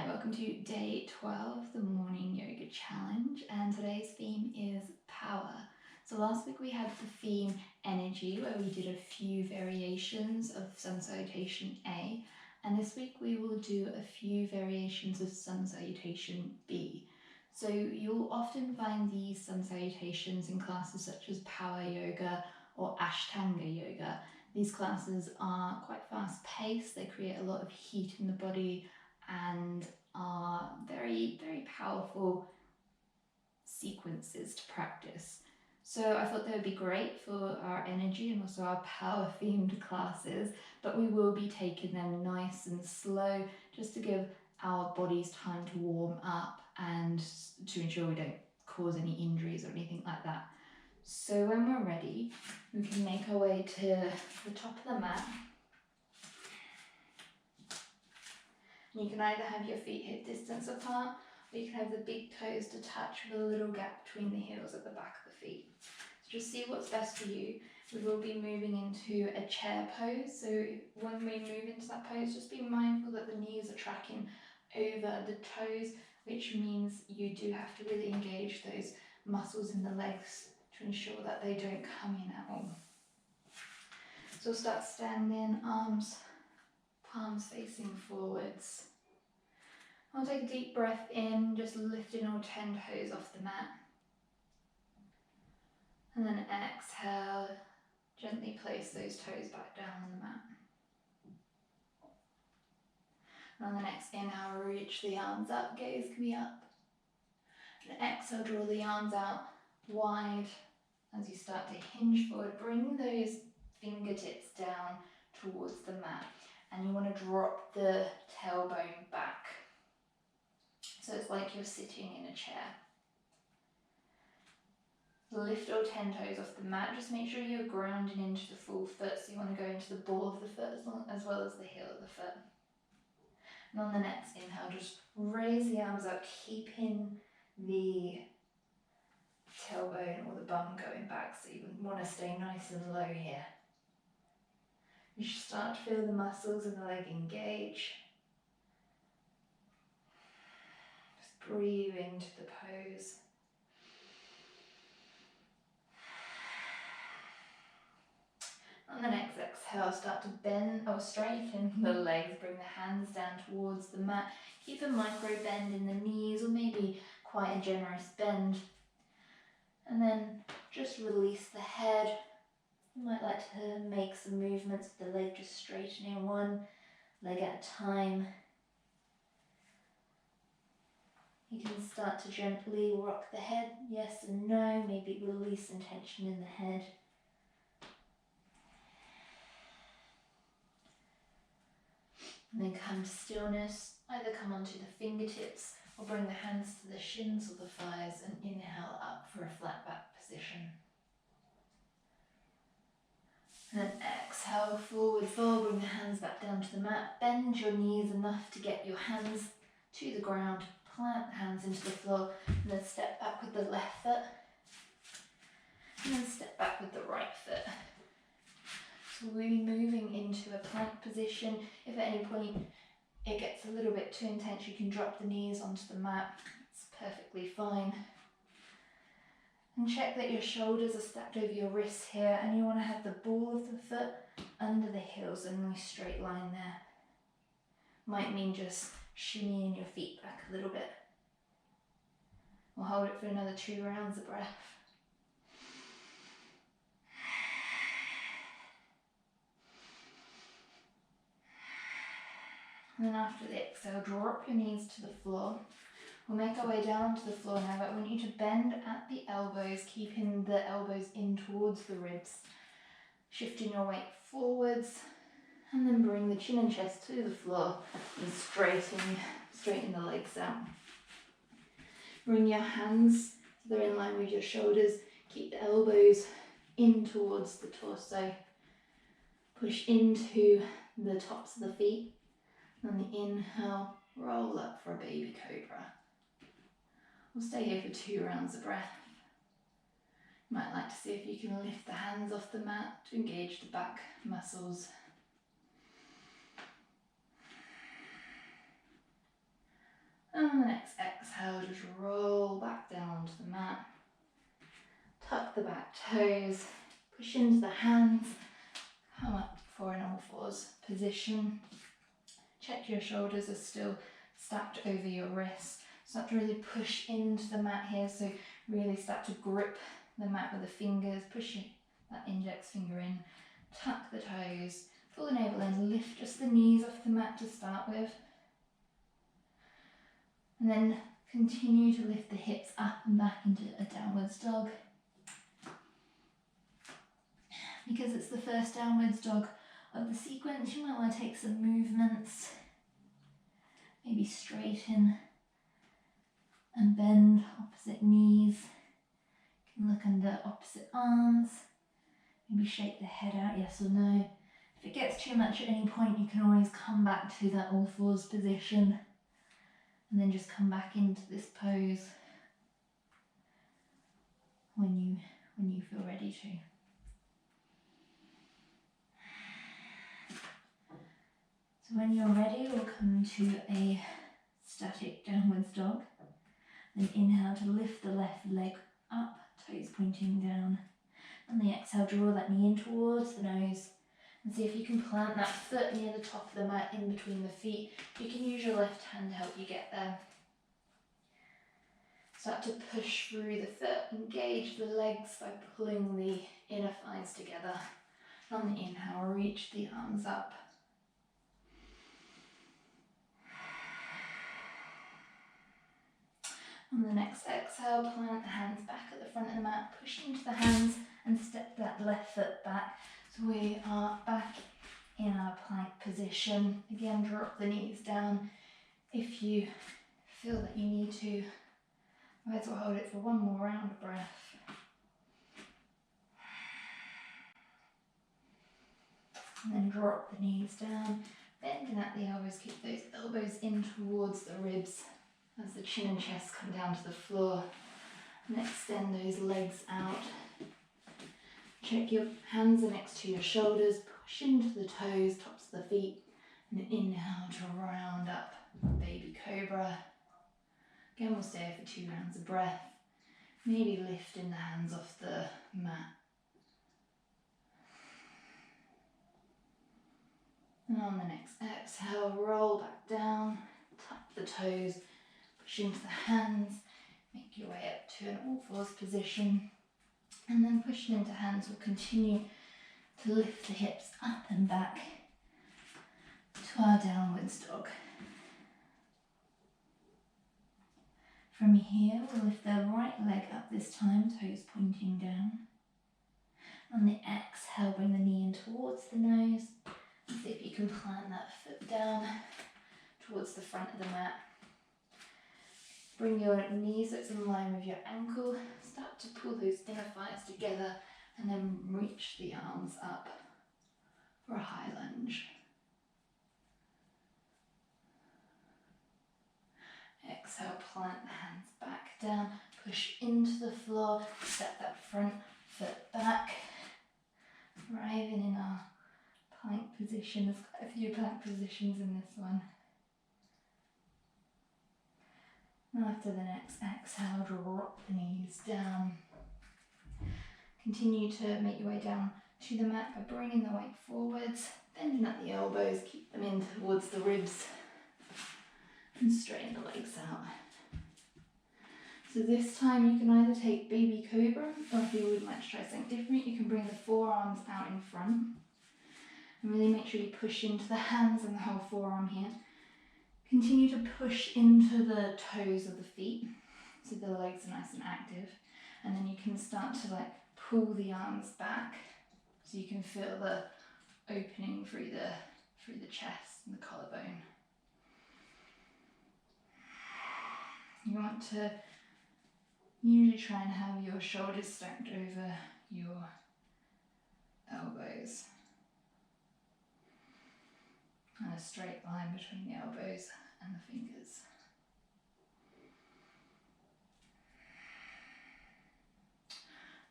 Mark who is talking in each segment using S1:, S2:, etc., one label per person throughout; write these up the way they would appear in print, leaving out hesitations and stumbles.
S1: welcome to day 12 of the morning yoga challenge, and today's theme is power. So last week we had the theme energy, where we did a few variations of sun salutation A, and this week we will do a few variations of sun salutation B. So you'll often find these sun salutations in classes such as power yoga or Ashtanga yoga. These classes are quite fast paced, they create a lot of heat in the body and are very, very powerful sequences to practice. So I thought they would be great for our energy and also our power themed classes, but we will be taking them nice and slow just to give our bodies time to warm up and to ensure we don't cause any injuries or anything like that. So when we're ready, we can make our way to the top of the mat. You can either have your feet hip distance apart, or you can have the big toes to touch with a little gap between the heels at the back of the feet. So just see what's best for you. We will be moving into a chair pose, so when we move into that pose, just be mindful that the knees are tracking over the toes, which means you do have to really engage those muscles in the legs to ensure that they don't come in at all. So we'll start standing, palms facing forwards. I'll take a deep breath in, just lifting all 10 toes off the mat. And then exhale, gently place those toes back down on the mat. And on the next inhale, reach the arms up, gaze can be up. And exhale, draw the arms out wide as you start to hinge forward. Bring those fingertips down towards the mat. And you want to drop the tailbone back. So it's like you're sitting in a chair. Lift all 10 toes off the mat. Just make sure you're grounding into the full foot. So you want to go into the ball of the foot as well as the heel of the foot. And on the next inhale, just raise the arms up, keeping the tailbone or the bum going back. So you want to stay nice and low here. You should start to feel the muscles in the leg engage. Just breathe into the pose. On the next exhale, start to bend or straighten the legs, bring the hands down towards the mat. Keep a micro bend in the knees or maybe quite a generous bend. And then just release the head. You might like to make some movements with the leg just straightening one leg at a time. You can start to gently rock the head, yes and no, maybe release some tension in the head. And then come to stillness, either come onto the fingertips or bring the hands to the shins or the thighs and inhale up for a flat back position. And then exhale, forward fold, bring the hands back down to the mat. Bend your knees enough to get your hands to the ground. Plant the hands into the floor and then step back with the left foot. And then step back with the right foot. So we'll be moving into a plank position. If at any point it gets a little bit too intense, you can drop the knees onto the mat. It's perfectly fine. And check that your shoulders are stacked over your wrists here, and you want to have the ball of the foot under the heels, a nice straight line there. Might mean just shimmying your feet back a little bit. We'll hold it for another 2 rounds of breath. And then after the exhale, drop your knees to the floor. We'll make our way down to the floor now, but I want you to bend at the elbows, keeping the elbows in towards the ribs. Shifting your weight forwards, and then bring the chin and chest to the floor and straighten the legs out. Bring your hands so they're in line with your shoulders. Keep the elbows in towards the torso. Push into the tops of the feet. On the inhale, roll up for a baby cobra. We'll stay here for 2 rounds of breath. You might like to see if you can lift the hands off the mat to engage the back muscles. And on the next exhale, just roll back down onto the mat. Tuck the back toes, push into the hands, come up for an all fours position. Check your shoulders are still stacked over your wrists. Start to really push into the mat here, so really start to grip the mat with the fingers, push that index finger in, tuck the toes, pull the navel in, lift just the knees off the mat to start with. And then continue to lift the hips up and back into a downwards dog. Because it's the first downwards dog of the sequence, you might want to take some movements. Maybe straighten and bend opposite knees. You can look under opposite arms. Maybe shake the head out, yes or no. If it gets too much at any point, you can always come back to that all fours position and then just come back into this pose when you feel ready to. So when you're ready, we'll come to a static downwards dog. Then inhale to lift the left leg up, toes pointing down. On the exhale, draw that knee in towards the nose. And see if you can plant that foot near the top of the mat in between the feet. You can use your left hand to help you get there. Start to push through the foot, engage the legs by pulling the inner thighs together. On the inhale, reach the arms up. On the next exhale, plant the hands back at the front of the mat, push into the hands and step that left foot back. So we are back in our plank position. Again, drop the knees down. If you feel that you need to, might as well hold it for one more round of breath. And then drop the knees down, bending at the elbows, keep those elbows in towards the ribs as the chin and chest come down to the floor. And extend those legs out. Check your hands are next to your shoulders, push into the toes, tops of the feet, and inhale to round up, baby cobra. Again, we'll stay for 2 rounds of breath. Maybe lifting the hands off the mat. And on the next exhale, roll back down, tuck the toes, push into the hands, make your way up to an all fours position. And then pushing into hands, we'll continue to lift the hips up and back to our downwards dog. From here, we'll lift the right leg up this time, toes pointing down. On the exhale, bring the knee in towards the nose. See if you can plant that foot down towards the front of the mat. Bring your knees so it's in line with your ankle. Start to pull those inner thighs together and then reach the arms up for a high lunge. Exhale, plant the hands back down, push into the floor, step that front foot back. Thriving in our plank position. There's quite a few plank positions in this one. And after the next exhale, drop the knees down. Continue to make your way down to the mat by bringing the weight forwards, bending at the elbows, keep them in towards the ribs, and straighten the legs out. So this time you can either take baby cobra, or if you would like to try something different, you can bring the forearms out in front. And really make sure you push into the hands and the whole forearm here. Continue to push into the toes of the feet, so the legs are nice and active. And then you can start to pull the arms back, so you can feel the opening through the chest and the collarbone. You want to usually try and have your shoulders stacked over your elbows. And a straight line between the elbows and the fingers.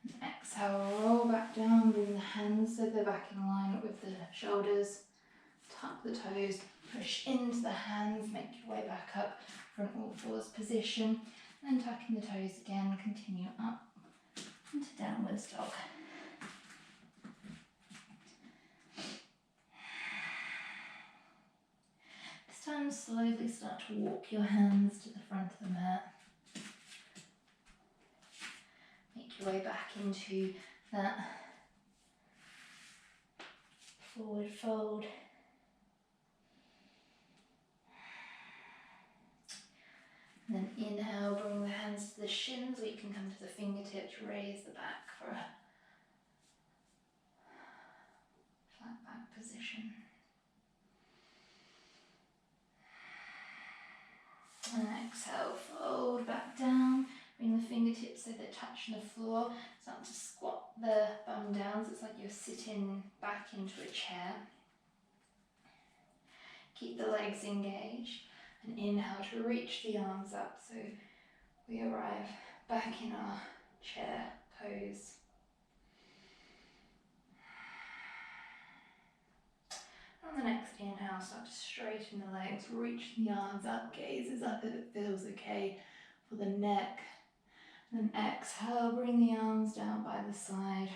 S1: And exhale, roll back down, bring the hands so they're back in line with the shoulders. tuck the toes, push into the hands, make your way back up, front all fours position, and tucking the toes again, continue up into downwards dog. This time slowly start to walk your hands to the front of the mat. Make your way back into that forward fold. And then inhale, bring the hands to the shins, or you can come to the fingertips, raise the back for a flat back position. And exhale, fold back down, bring the fingertips so they're touching the floor. Start to squat the bum down, so it's like you're sitting back into a chair. Keep the legs engaged, and inhale to reach the arms up so we arrive back in our chair pose. On the next inhale, start to straighten the legs, reach the arms up, gazes up if it feels okay for the neck. Then exhale, bring the arms down by the side.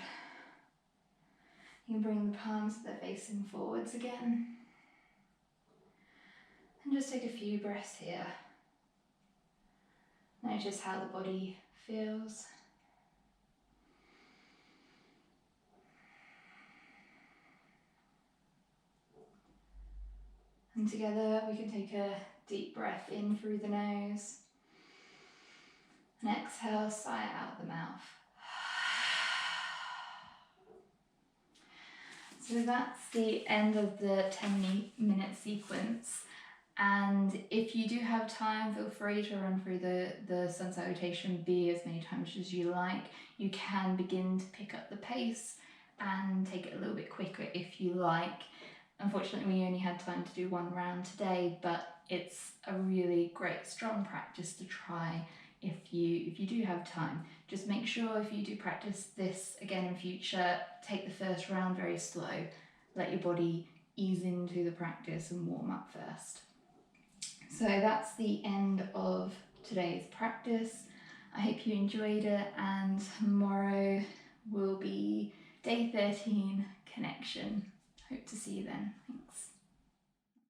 S1: You can bring the palms so they're facing forwards again. And just take a few breaths here. Notice how the body feels. And together we can take a deep breath in through the nose. And exhale, sigh out the mouth. So that's the end of the 10-minute sequence. And if you do have time, feel free to run through the sun salutation B as many times as you like. You can begin to pick up the pace and take it a little bit quicker if you like. Unfortunately, we only had time to do one round today, but it's a really great, strong practice to try if you do have time. Just make sure if you do practice this again in future, take the first round very slow. Let your body ease into the practice and warm up first. So that's the end of today's practice. I hope you enjoyed it, and tomorrow will be day 13, connection. Hope to see you then. Thanks.